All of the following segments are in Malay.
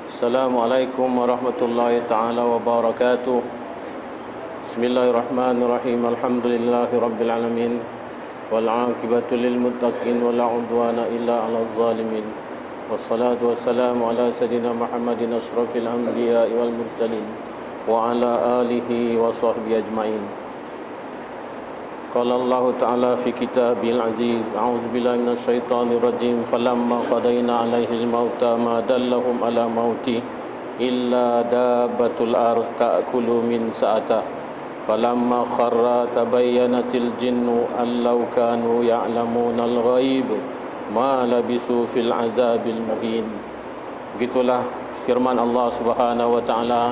Assalamualaikum warahmatullahi taala wabarakatuh. Bismillahirrahmanirrahim. Alhamdulillahi rabbil alamin. Wal 'aqibatu lil muttaqin wa la 'udwana illa 'alal zalimin. Wassalatu wassalamu ala sayidina Muhammadin asyrafil anbiya'i wal mursalin wa ala alihi wa sahbihi ajma'in. Qala Allah Ta'ala fi kitabil aziz, a'udzu billahi minasy syaithanir rajim, falamma qadayna 'alaihil mauta ma dallahum ala mauti illa dabbatul ardh ta'kulu min sa'ata falamma kharra tabayyanatil jinnu an law kanu ya'lamunal ghaib ma labisu fil azabil muhin. Begitulah firman Allah Subhanahu wa taala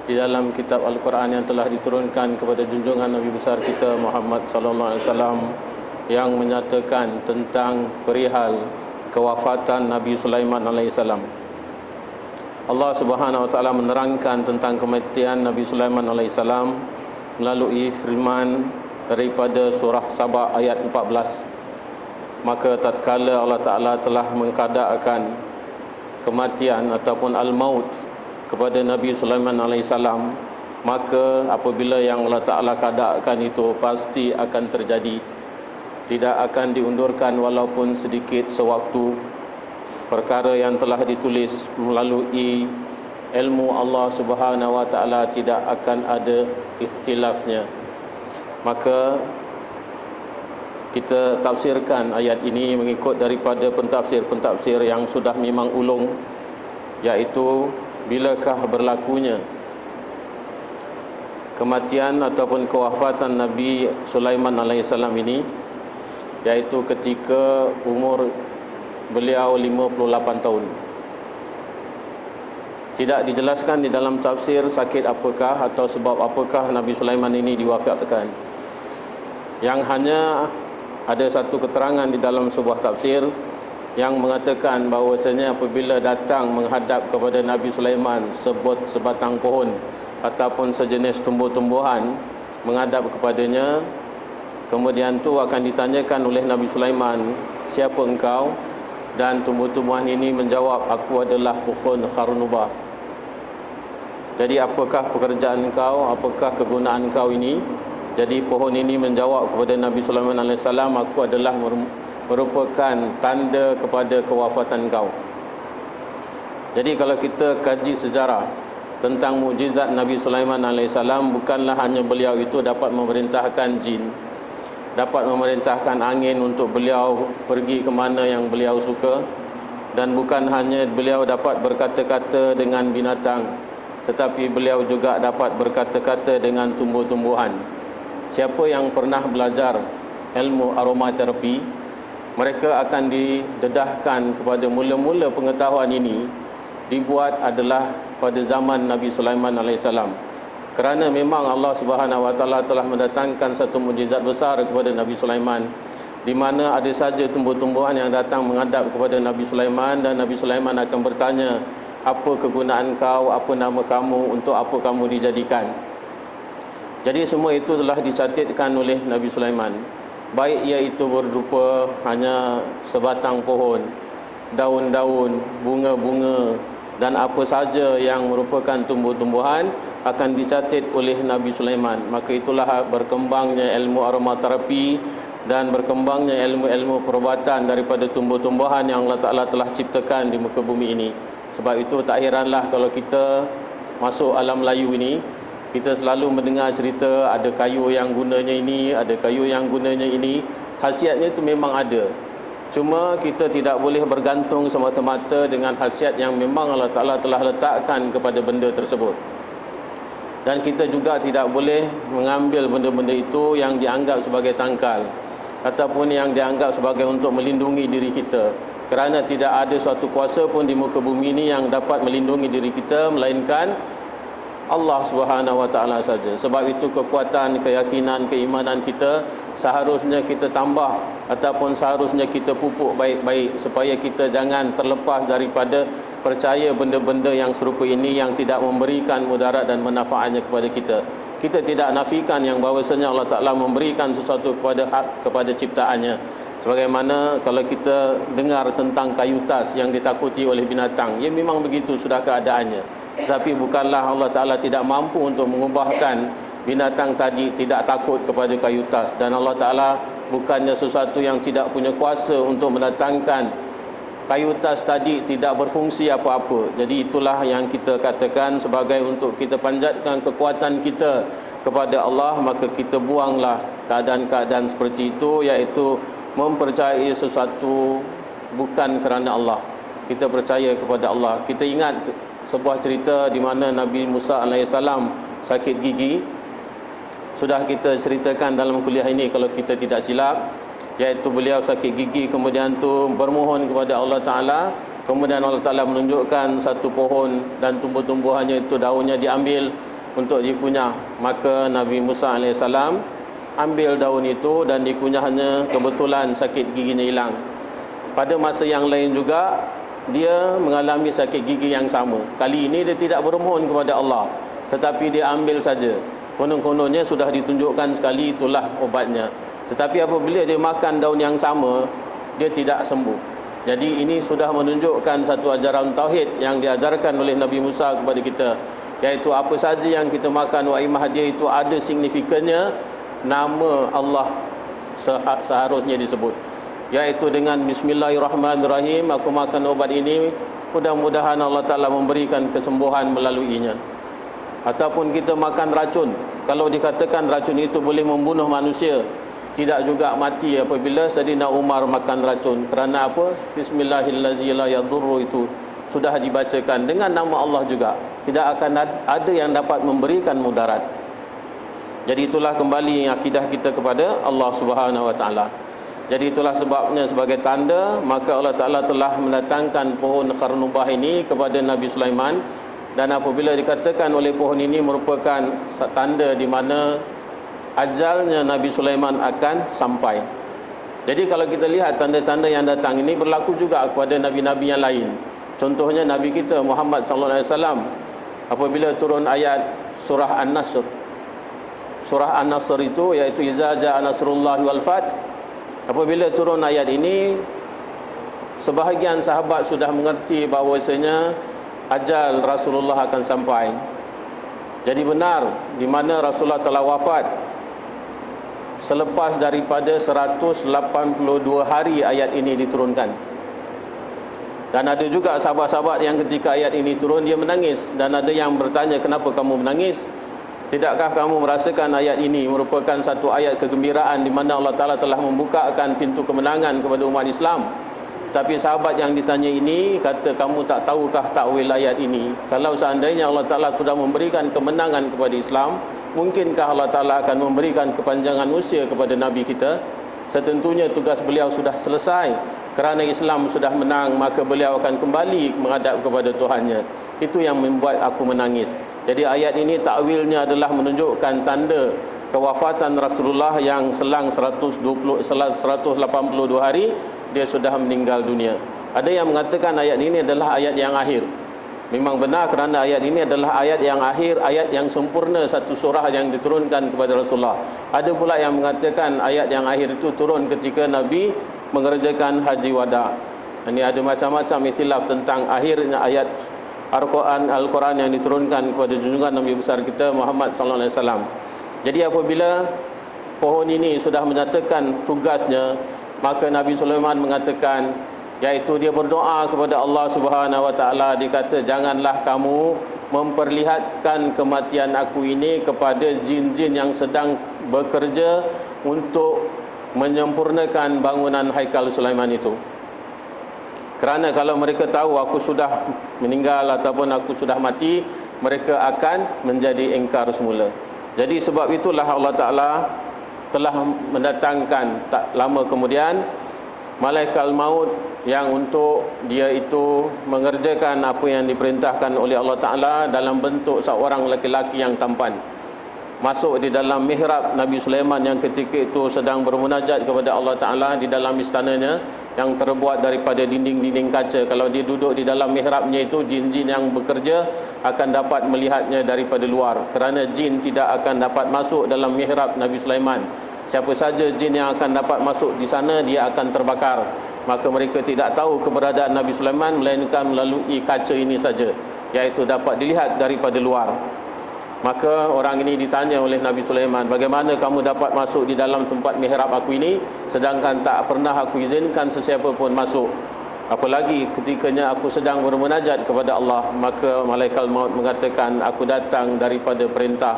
di dalam kitab Al-Quran yang telah diturunkan kepada junjungan Nabi besar kita Muhammad sallallahu alaihi wasallam, yang menyatakan tentang perihal kewafatan Nabi Sulaiman alaihi salam. Allah Subhanahu wa taala menerangkan tentang kematian Nabi Sulaiman alaihi salam melalui firman daripada surah Saba ayat 14. Maka tatkala Allah Taala telah mengkadarkan kematian ataupun al-maut kepada Nabi Sulaiman alaihissalam, maka apabila yang Allah Ta'ala kadarkan itu pasti akan terjadi, tidak akan diundurkan walaupun sedikit sewaktu. Perkara yang telah ditulis melalui ilmu Allah Subhanahu wa Ta'ala tidak akan ada ikhtilafnya. Maka kita tafsirkan ayat ini mengikut daripada pentafsir-pentafsir yang sudah memang ulung, iaitu bilakah berlakunya kematian ataupun kewafatan Nabi Sulaiman alaihissalam ini, iaitu ketika umur beliau 58 tahun. Tidak dijelaskan di dalam tafsir sakit apakah atau sebab apakah Nabi Sulaiman ini diwafatkan. Yang hanya ada satu keterangan di dalam sebuah tafsir yang mengatakan bahawasanya apabila datang menghadap kepada Nabi Sulaiman sebatang pohon ataupun sejenis tumbuh-tumbuhan menghadap kepadanya, kemudian tu akan ditanyakan oleh Nabi Sulaiman, siapa engkau? Dan tumbuh-tumbuhan ini menjawab, aku adalah pohon kharnubah. Jadi apakah pekerjaan engkau, apakah kegunaan engkau ini? Jadi pohon ini menjawab kepada Nabi Sulaiman AS, aku adalah merupakan tanda kepada kewafatan kau. Jadi kalau kita kaji sejarah tentang mukjizat Nabi Sulaiman AS, bukanlah hanya beliau itu dapat memerintahkan jin, dapat memerintahkan angin untuk beliau pergi ke mana yang beliau suka, dan bukan hanya beliau dapat berkata-kata dengan binatang, tetapi beliau juga dapat berkata-kata dengan tumbuh-tumbuhan. Siapa yang pernah belajar ilmu aromaterapi, mereka akan didedahkan kepada mula-mula pengetahuan ini dibuat adalah pada zaman Nabi Sulaiman alaihissalam. Kerana memang Allah Subhanahu wa taala telah mendatangkan satu mukjizat besar kepada Nabi Sulaiman, di mana ada saja tumbuh-tumbuhan yang datang menghadap kepada Nabi Sulaiman, dan Nabi Sulaiman akan bertanya, apa kegunaan kau, apa nama kamu, untuk apa kamu dijadikan. Jadi semua itu telah dicatatkan oleh Nabi Sulaiman, baik iaitu berupa hanya sebatang pohon, daun-daun, bunga-bunga, dan apa saja yang merupakan tumbuh-tumbuhan akan dicatat oleh Nabi Sulaiman. Maka itulah berkembangnya ilmu aromaterapi dan berkembangnya ilmu-ilmu perubatan daripada tumbuh-tumbuhan yang Allah Ta'ala telah ciptakan di muka bumi ini. Sebab itu tak heranlah kalau kita masuk alam Melayu ini, kita selalu mendengar cerita ada kayu yang gunanya ini, ada kayu yang gunanya ini. Khasiatnya itu memang ada. Cuma kita tidak boleh bergantung semata-mata dengan khasiat yang memang Allah Ta'ala telah letakkan kepada benda tersebut. Dan kita juga tidak boleh mengambil benda-benda itu yang dianggap sebagai tangkal ataupun yang dianggap sebagai untuk melindungi diri kita. Kerana tidak ada suatu kuasa pun di muka bumi ini yang dapat melindungi diri kita melainkan Allah Subhanahu wa taala saja. Sebab itu kekuatan, keyakinan, keimanan kita seharusnya kita tambah ataupun seharusnya kita pupuk baik-baik supaya kita jangan terlepas daripada percaya benda-benda yang serupa ini yang tidak memberikan mudarat dan manfaatnya kepada kita. Kita tidak nafikan yang bahawasanya Allah Ta'ala memberikan sesuatu kepada hak, kepada ciptaannya. Sebagaimana kalau kita dengar tentang kayu tas yang ditakuti oleh binatang, ya memang begitu sudah keadaannya. Tetapi bukanlah Allah Ta'ala tidak mampu untuk mengubahkan binatang tadi tidak takut kepada kayu tas. Dan Allah Ta'ala bukannya sesuatu yang tidak punya kuasa untuk mendatangkan kayu tas tadi tidak berfungsi apa-apa. Jadi itulah yang kita katakan sebagai untuk kita panjatkan kekuatan kita kepada Allah, maka kita buanglah keadaan-keadaan seperti itu, iaitu mempercayai sesuatu bukan kerana Allah. Kita percaya kepada Allah. Kita ingat sebuah cerita di mana Nabi Musa AS sakit gigi. Sudah kita ceritakan dalam kuliah ini kalau kita tidak silap, iaitu beliau sakit gigi, kemudian tu bermohon kepada Allah Ta'ala, kemudian Allah Ta'ala menunjukkan satu pohon dan tumbuh-tumbuhannya itu daunnya diambil untuk dikunyah. Maka Nabi Musa AS ambil daun itu dan dikunyahnya, kebetulan sakit giginya hilang. Pada masa yang lain juga dia mengalami sakit gigi yang sama. Kali ini dia tidak bermohon kepada Allah, tetapi dia ambil saja. Konon-kononnya sudah ditunjukkan sekali itulah obatnya. Tetapi apabila dia makan daun yang sama, dia tidak sembuh. Jadi ini sudah menunjukkan satu ajaran tauhid yang diajarkan oleh Nabi Musa kepada kita, iaitu apa saja yang kita makan waimah dia itu ada signifikannya, nama Allah seharusnya disebut, iaitu dengan Bismillahirrahmanirrahim, aku makan obat ini, mudah-mudahan Allah Ta'ala memberikan kesembuhan melaluinya. Ataupun kita makan racun, kalau dikatakan racun itu boleh membunuh manusia, tidak juga mati apabila Sayyidina Umar makan racun. Kerana apa? Bismillahirrahmanirrahim itu sudah dibacakan dengan nama Allah juga, tidak akan ada yang dapat memberikan mudarat. Jadi itulah kembali akidah kita kepada Allah Subhanahu Wa Taala. Jadi itulah sebabnya sebagai tanda, maka Allah Ta'ala telah mendatangkan pohon Qarnubah ini kepada Nabi Sulaiman. Dan apabila dikatakan oleh pohon ini merupakan tanda di mana ajalnya Nabi Sulaiman akan sampai. Jadi kalau kita lihat tanda-tanda yang datang ini berlaku juga kepada Nabi-Nabi yang lain. Contohnya Nabi kita Muhammad SAW, apabila turun ayat surah An-Nasr. Surah An-Nasr itu iaitu Iza ja'a nasrullahi wal fath. Apabila turun ayat ini, sebahagian sahabat sudah mengerti bahawasanya ajal Rasulullah akan sampai. Jadi benar di mana Rasulullah telah wafat selepas daripada 182 hari ayat ini diturunkan. Dan ada juga sahabat-sahabat yang ketika ayat ini turun dia menangis, dan ada yang bertanya, kenapa kamu menangis? Tidakkah kamu merasakan ayat ini merupakan satu ayat kegembiraan di mana Allah Ta'ala telah membukakan pintu kemenangan kepada umat Islam? Tapi sahabat yang ditanya ini kata, kamu tak tahukah takwil ayat ini? Kalau seandainya Allah Ta'ala sudah memberikan kemenangan kepada Islam, mungkinkah Allah Ta'ala akan memberikan kepanjangan usia kepada Nabi kita? Setentunya tugas beliau sudah selesai. Kerana Islam sudah menang, maka beliau akan kembali menghadap kepada Tuhannya. Itu yang membuat aku menangis. Jadi ayat ini takwilnya adalah menunjukkan tanda kewafatan Rasulullah yang selang 182 hari dia sudah meninggal dunia. Ada yang mengatakan ayat ini adalah ayat yang akhir. Memang benar kerana ayat ini adalah ayat yang akhir, ayat yang sempurna satu surah yang diturunkan kepada Rasulullah. Ada pula yang mengatakan ayat yang akhir itu turun ketika Nabi mengerjakan haji wada. Ini ada macam-macam ikhtilaf tentang akhirnya ayat Al-Quran yang diturunkan kepada junjungan Nabi besar kita Muhammad sallallahu alaihi wasallam. Jadi apabila pohon ini sudah menyatakan tugasnya, maka Nabi Sulaiman mengatakan, iaitu dia berdoa kepada Allah Subhanahu Wa Taala. Dia kata, janganlah kamu memperlihatkan kematian aku ini kepada jin-jin yang sedang bekerja untuk menyempurnakan bangunan Haikal Sulaiman itu. Kerana kalau mereka tahu aku sudah meninggal ataupun aku sudah mati, mereka akan menjadi engkar semula. Jadi sebab itulah Allah Ta'ala telah mendatangkan tak lama kemudian malaikat maut yang untuk dia itu mengerjakan apa yang diperintahkan oleh Allah Ta'ala dalam bentuk seorang lelaki yang tampan. Masuk di dalam mihrab Nabi Sulaiman yang ketika itu sedang bermunajat kepada Allah Ta'ala di dalam istananya yang terbuat daripada dinding-dinding kaca. Kalau dia duduk di dalam mihrabnya itu, jin-jin yang bekerja akan dapat melihatnya daripada luar, kerana jin tidak akan dapat masuk dalam mihrab Nabi Sulaiman. Siapa saja jin yang akan dapat masuk di sana, dia akan terbakar. Maka mereka tidak tahu keberadaan Nabi Sulaiman melainkan melalui kaca ini saja, iaitu dapat dilihat daripada luar. Maka orang ini ditanya oleh Nabi Sulaiman, bagaimana kamu dapat masuk di dalam tempat mihrab aku ini, sedangkan tak pernah aku izinkan sesiapa pun masuk, apalagi ketikanya aku sedang bermunajat kepada Allah. Maka malaikat maut mengatakan, aku datang daripada perintah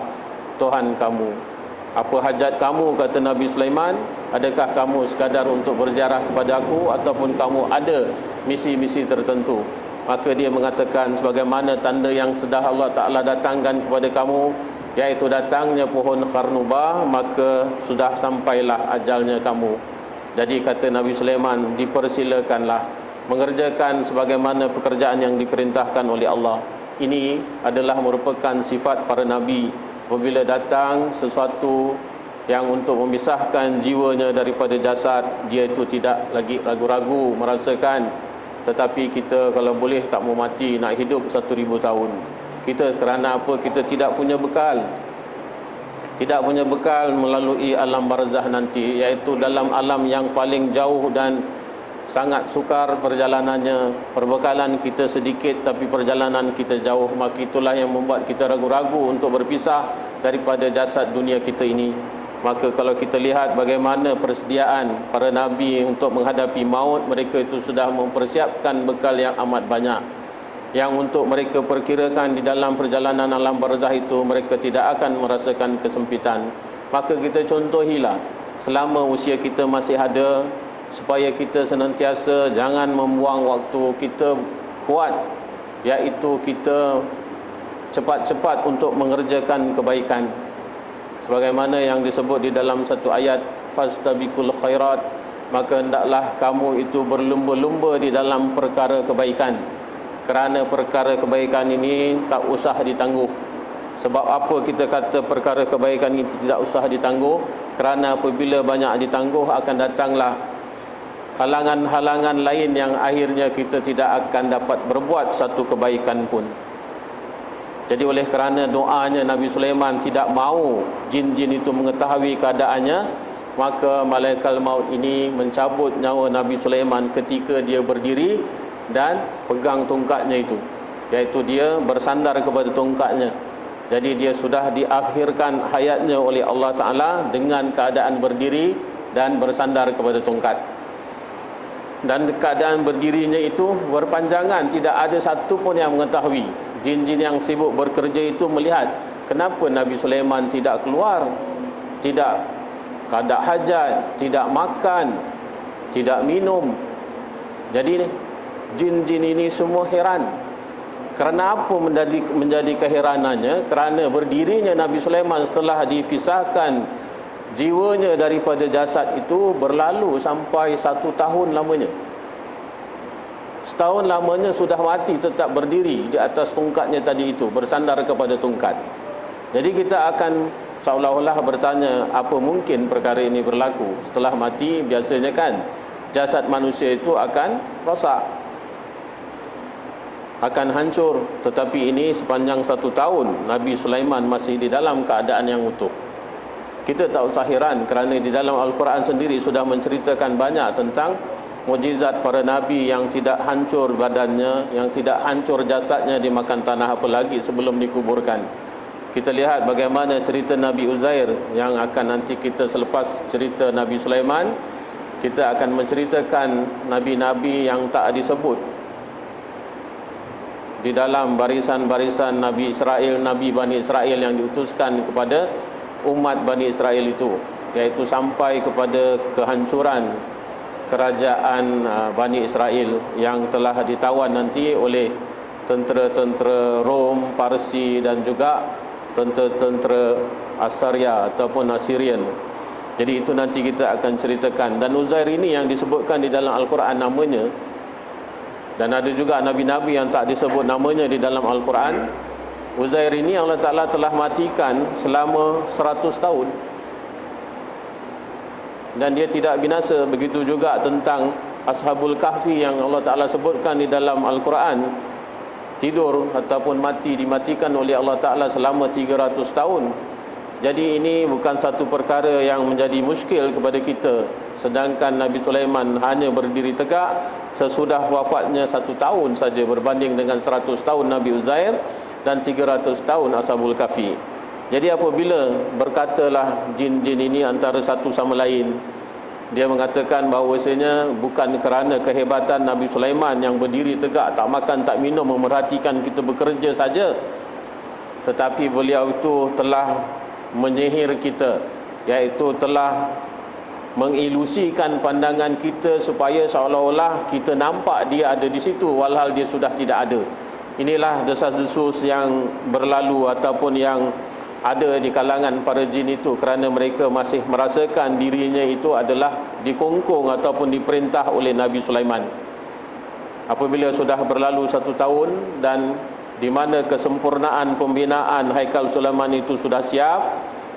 Tuhan kamu. Apa hajat kamu, kata Nabi Sulaiman? Adakah kamu sekadar untuk berziarah kepada aku, ataupun kamu ada misi-misi tertentu? Maka dia mengatakan, sebagaimana tanda yang sudah Allah Ta'ala datangkan kepada kamu, iaitu datangnya pohon Qarnubah, maka sudah sampailah ajalnya kamu. Jadi kata Nabi Sulaiman, dipersilakanlah mengerjakan sebagaimana pekerjaan yang diperintahkan oleh Allah. Ini adalah merupakan sifat para Nabi. Apabila datang sesuatu yang untuk memisahkan jiwanya daripada jasad, dia itu tidak lagi ragu-ragu merasakan. Tetapi kita kalau boleh tak mau mati, nak hidup 1000 tahun. Kita kerana apa? Kita tidak punya bekal. Tidak punya bekal melalui alam barzah nanti, iaitu dalam alam yang paling jauh dan sangat sukar perjalanannya. Perbekalan kita sedikit tapi perjalanan kita jauh. Maka itulah yang membuat kita ragu-ragu untuk berpisah daripada jasad dunia kita ini. Maka kalau kita lihat bagaimana persediaan para Nabi untuk menghadapi maut, mereka itu sudah mempersiapkan bekal yang amat banyak, yang untuk mereka perkirakan di dalam perjalanan alam barzah itu mereka tidak akan merasakan kesempitan. Maka kita contohilah selama usia kita masih ada, supaya kita senantiasa jangan membuang waktu kita kuat, iaitu kita cepat-cepat untuk mengerjakan kebaikan. Sebagaimana yang disebut di dalam satu ayat, fastabiqul khairat, maka hendaklah kamu itu berlumba-lumba di dalam perkara kebaikan. Kerana perkara kebaikan ini tak usah ditangguh. Sebab apa kita kata perkara kebaikan ini tidak usah ditangguh? Kerana apabila banyak ditangguh, akan datanglah halangan-halangan lain yang akhirnya kita tidak akan dapat berbuat satu kebaikan pun. Jadi oleh kerana doanya Nabi Sulaiman tidak mahu jin-jin itu mengetahui keadaannya, maka malaikat maut ini mencabut nyawa Nabi Sulaiman ketika dia berdiri dan pegang tongkatnya itu, iaitu dia bersandar kepada tongkatnya. Jadi dia sudah diakhirkan hayatnya oleh Allah Ta'ala dengan keadaan berdiri dan bersandar kepada tongkat. Dan keadaan berdirinya itu berpanjangan, tidak ada satu pun yang mengetahui. Jin-jin yang sibuk bekerja itu melihat kenapa Nabi Sulaiman tidak keluar, tidak kada hajat, tidak makan, tidak minum. Jadi jin-jin ini semua heran. Kerana apa menjadi keheranannya? Kerana berdirinya Nabi Sulaiman setelah dipisahkan jiwanya daripada jasad itu berlalu sampai 1 tahun lamanya. Setahun lamanya sudah mati tetap berdiri di atas tongkatnya tadi itu, bersandar kepada tongkat. Jadi kita akan seolah-olah bertanya, apa mungkin perkara ini berlaku? Setelah mati biasanya kan jasad manusia itu akan rosak, akan hancur. Tetapi ini sepanjang 1 tahun Nabi Sulaiman masih di dalam keadaan yang utuh. Kita tak usah heran kerana di dalam Al-Quran sendiri sudah menceritakan banyak tentang mukjizat para Nabi yang tidak hancur badannya, yang tidak hancur jasadnya dimakan tanah, apalagi sebelum dikuburkan. Kita lihat bagaimana cerita Nabi Uzair yang akan nanti kita selepas cerita Nabi Sulaiman, kita akan menceritakan Nabi-Nabi yang tak disebut di dalam barisan-barisan Nabi Israel, Nabi Bani Israel yang diutuskan kepada umat Bani Israel itu, iaitu sampai kepada kehancuran kerajaan Bani Israel yang telah ditawan nanti oleh tentera-tentera Rom, Parsi dan juga tentera-tentera Assyria ataupun Assyrian. Jadi itu nanti kita akan ceritakan. Dan Uzair ini yang disebutkan di dalam Al-Quran namanya, dan ada juga Nabi-Nabi yang tak disebut namanya di dalam Al-Quran. Uzair ini Allah Ta'ala telah matikan selama 100 tahun dan dia tidak binasa. Begitu juga tentang Ashabul Kahfi yang Allah Ta'ala sebutkan di dalam Al-Quran, tidur ataupun mati, dimatikan oleh Allah Ta'ala selama 300 tahun. Jadi ini bukan satu perkara yang menjadi muskil kepada kita. Sedangkan Nabi Sulaiman hanya berdiri tegak sesudah wafatnya 1 tahun saja berbanding dengan 100 tahun Nabi Uzair dan 300 tahun Ashabul Kahfi. Jadi apabila berkatalah jin-jin ini antara satu sama lain, dia mengatakan bahawasanya bukan kerana kehebatan Nabi Sulaiman yang berdiri tegak, tak makan tak minum, memerhatikan kita bekerja saja, tetapi beliau itu telah menyihir kita, iaitu telah mengilusikan pandangan kita supaya seolah-olah kita nampak dia ada di situ walhal dia sudah tidak ada. Inilah desas-desus yang berlalu ataupun yang ada di kalangan para jin itu, kerana mereka masih merasakan dirinya itu adalah dikongkong ataupun diperintah oleh Nabi Sulaiman. Apabila sudah berlalu 1 tahun dan di mana kesempurnaan pembinaan Haikal Sulaiman itu sudah siap,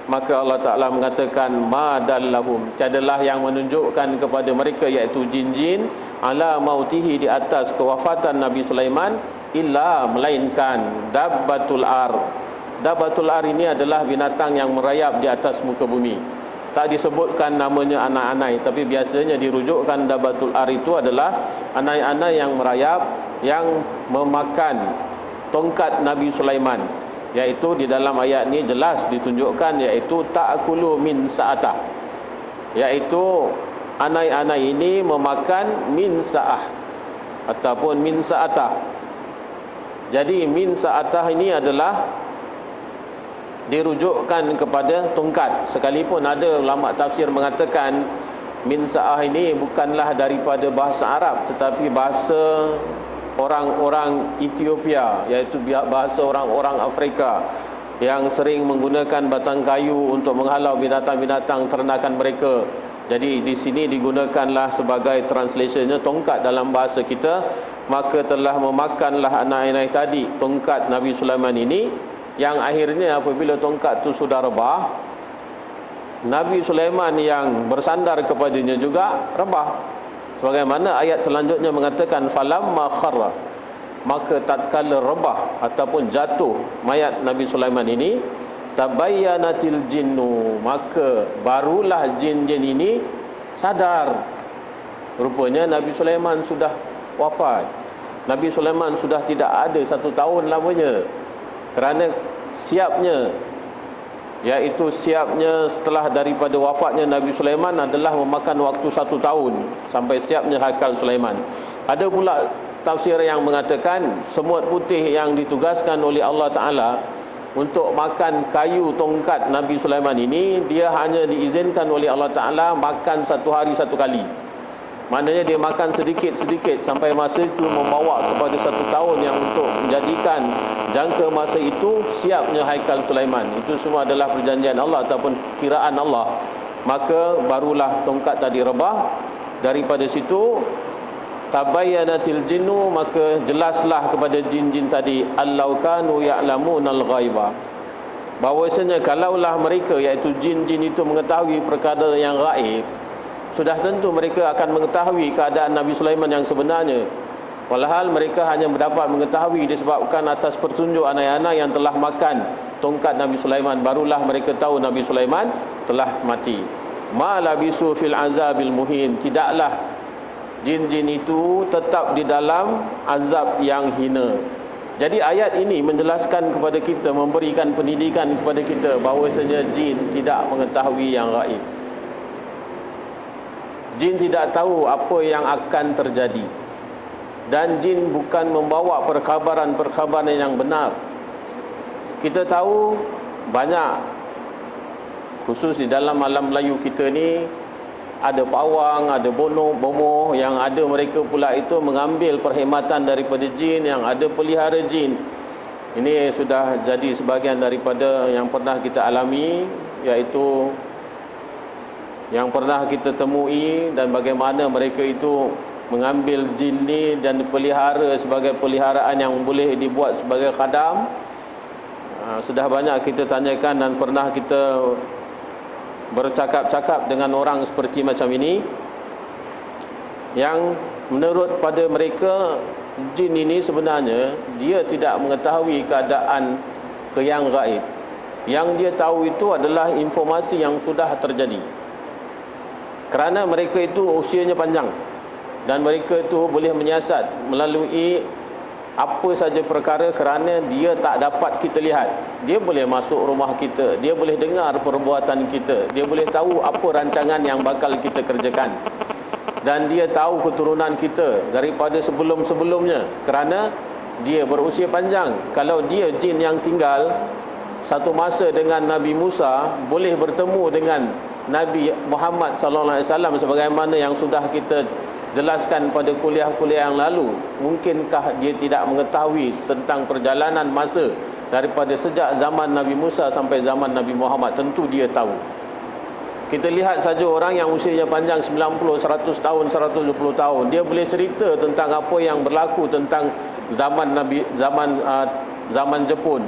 maka Allah Ta'ala mengatakan madallahum, tiadalah yang menunjukkan kepada mereka, iaitu jin-jin, ala mautihi, di atas kewafatan Nabi Sulaiman, illa, melainkan dabbatul ar. Dabbatul ar ini adalah binatang yang merayap di atas muka bumi. Tak disebutkan namanya anai-anai, tapi biasanya dirujukkan dabbatul ar itu adalah anai-anai yang merayap, yang memakan tongkat Nabi Sulaiman, iaitu di dalam ayat ni jelas ditunjukkan, iaitu ta'kulu min sa'atah, iaitu anai-anai ini memakan min sa'ah ataupun min sa'atah. Jadi min sa'atah ini adalah dirujukkan kepada tongkat, sekalipun ada ulama tafsir mengatakan min sa'ah ini bukanlah daripada bahasa Arab, tetapi bahasa orang-orang Ethiopia, iaitu bahasa orang-orang Afrika yang sering menggunakan batang kayu untuk menghalau binatang-binatang ternakan mereka. Jadi di sini digunakanlah sebagai translationnya tongkat dalam bahasa kita. Maka telah memakanlah anak-anak tadi tongkat Nabi Sulaiman ini, yang akhirnya apabila tongkat itu sudah rebah, Nabi Sulaiman yang bersandar kepadanya juga rebah. Sebagaimana ayat selanjutnya mengatakan falamma kharra, maka tatkala rebah ataupun jatuh mayat Nabi Sulaiman ini, tabayyanatil jinnu, maka barulah jin-jin ini sadar, rupanya Nabi Sulaiman sudah wafat. Nabi Sulaiman sudah tidak ada 1 tahun lamanya, kerana siapnya, iaitu siapnya setelah daripada wafatnya Nabi Sulaiman adalah memakan waktu 1 tahun sampai siapnya Haikal Sulaiman. Ada pula tafsir yang mengatakan semut putih yang ditugaskan oleh Allah Ta'ala untuk makan kayu tongkat Nabi Sulaiman ini, dia hanya diizinkan oleh Allah Ta'ala makan 1 hari 1 kali. Maknanya dia makan sedikit-sedikit sampai masa itu membawa kepada 1 tahun yang untuk menjadikan jangka masa itu siapnya Haikal Sulaiman. Itu semua adalah perjanjian Allah ataupun kiraan Allah. Maka barulah tongkat tadi rebah. Daripada situ tabayyanatil jinnu, maka jelaslah kepada jin-jin tadi, allau kanu ya'lamunal ghaiba, bahawasanya kalaulah mereka, iaitu jin-jin itu, mengetahui perkara yang gaib, sudah tentu mereka akan mengetahui keadaan Nabi Sulaiman yang sebenarnya. Walhal mereka hanya mendapat mengetahui disebabkan atas petunjuk anak-anak yang telah makan tongkat Nabi Sulaiman, barulah mereka tahu Nabi Sulaiman telah mati. Ma labisu fil azabil muhin, tidaklah jin-jin itu tetap di dalam azab yang hina. Jadi ayat ini menjelaskan kepada kita, memberikan pendidikan kepada kita bahawasanya jin tidak mengetahui yang gaib. Jin tidak tahu apa yang akan terjadi, dan jin bukan membawa perkhabaran-perkhabaran yang benar. Kita tahu banyak, khusus di dalam alam Melayu kita ni, ada pawang, ada bomoh yang ada mereka pula itu mengambil perkhidmatan daripada jin, yang ada pelihara jin. Ini sudah jadi sebahagian daripada yang pernah kita alami, iaitu yang pernah kita temui, dan bagaimana mereka itu mengambil jin ni dan dipelihara sebagai peliharaan yang boleh dibuat sebagai khadam. Sudah banyak kita tanyakan dan pernah kita bercakap-cakap dengan orang seperti macam ini, yang menurut pada mereka jin ini sebenarnya dia tidak mengetahui keadaan yang gaib. Yang dia tahu itu adalah informasi yang sudah terjadi. Kerana mereka itu usianya panjang dan mereka itu boleh menyiasat melalui apa saja perkara kerana dia tak dapat kita lihat. Dia boleh masuk rumah kita, dia boleh dengar perbuatan kita, dia boleh tahu apa rancangan yang bakal kita kerjakan. Dan dia tahu keturunan kita daripada sebelum-sebelumnya kerana dia berusia panjang. Kalau dia jin yang tinggal satu masa dengan Nabi Musa, boleh bertemu dengan Nabi Muhammad sallallahu alaihi wasallam sebagaimana yang sudah kita jelaskan pada kuliah-kuliah yang lalu, mungkinkah dia tidak mengetahui tentang perjalanan masa daripada sejak zaman Nabi Musa sampai zaman Nabi Muhammad? Tentu dia tahu. Kita lihat saja orang yang usianya panjang 90, 100 tahun, 120 tahun, dia boleh cerita tentang apa yang berlaku tentang zaman zaman Jepun,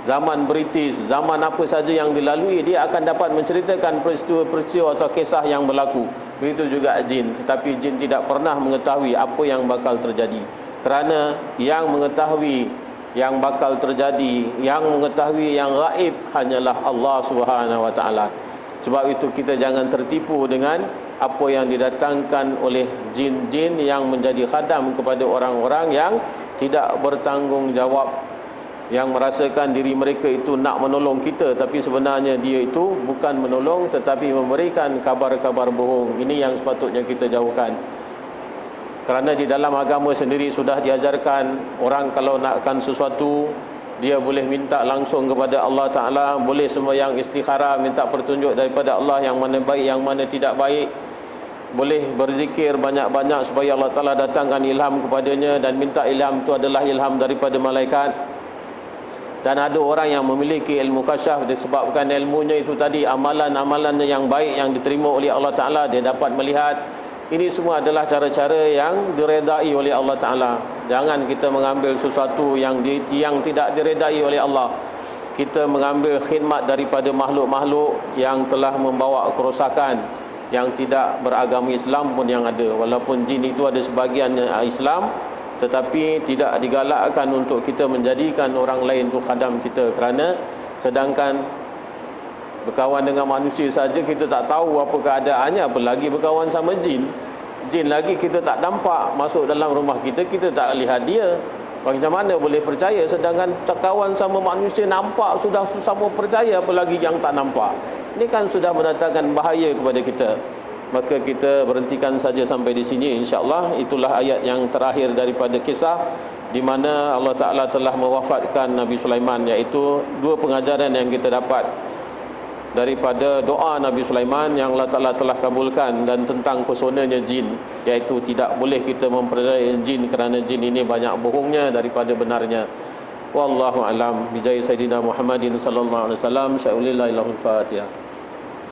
zaman British, zaman apa saja yang dilalui. Dia akan dapat menceritakan peristiwa-peristiwa atau kisah yang berlaku. Begitu juga jin. Tetapi jin tidak pernah mengetahui apa yang bakal terjadi, kerana yang mengetahui yang bakal terjadi, yang mengetahui yang gaib hanyalah Allah Subhanahu wa taala. Sebab itu kita jangan tertipu dengan apa yang didatangkan oleh jin-jin yang menjadi khadam kepada orang-orang yang tidak bertanggungjawab, yang merasakan diri mereka itu nak menolong kita, tapi sebenarnya dia itu bukan menolong tetapi memberikan kabar-kabar bohong. Ini yang sepatutnya kita jauhkan. Kerana di dalam agama sendiri sudah diajarkan orang kalau nakkan sesuatu, dia boleh minta langsung kepada Allah Ta'ala, boleh sembahyang istikharah, minta petunjuk daripada Allah yang mana baik, yang mana tidak baik. Boleh berzikir banyak-banyak supaya Allah Ta'ala datangkan ilham kepadanya, dan minta ilham itu adalah ilham daripada malaikat. Dan ada orang yang memiliki ilmu kasyaf, disebabkan ilmunya itu tadi, amalan-amalan yang baik yang diterima oleh Allah Ta'ala, dia dapat melihat. Ini semua adalah cara-cara yang diredai oleh Allah Ta'ala. Jangan kita mengambil sesuatu yang tidak diredai oleh Allah. Kita mengambil khidmat daripada makhluk-makhluk yang telah membawa kerosakan, yang tidak beragama Islam pun yang ada. Walaupun jin itu ada sebahagian Islam, tetapi tidak digalakkan untuk kita menjadikan orang lain itu khadam kita. Kerana sedangkan berkawan dengan manusia saja kita tak tahu apa keadaannya, apalagi berkawan sama jin. Jin lagi kita tak nampak masuk dalam rumah kita, kita tak lihat dia. Macam mana boleh percaya? Sedangkan kawan sama manusia nampak sudah sama percaya, apalagi yang tak nampak. Ini kan sudah mendatangkan bahaya kepada kita. Maka kita berhentikan saja sampai di sini, insya-Allah. Itulah ayat yang terakhir daripada kisah di mana Allah Ta'ala telah mewafatkan Nabi Sulaiman, iaitu dua pengajaran yang kita dapat daripada doa Nabi Sulaiman yang Allah Ta'ala telah kabulkan, dan tentang pesonanya jin, iaitu tidak boleh kita memperdayai jin kerana jin ini banyak bohongnya daripada benarnya. Wallahu alam. Bijai Sayyidina Muhammadin sallallahu alaihi wasallam. Sya'ulillahil Fatihah.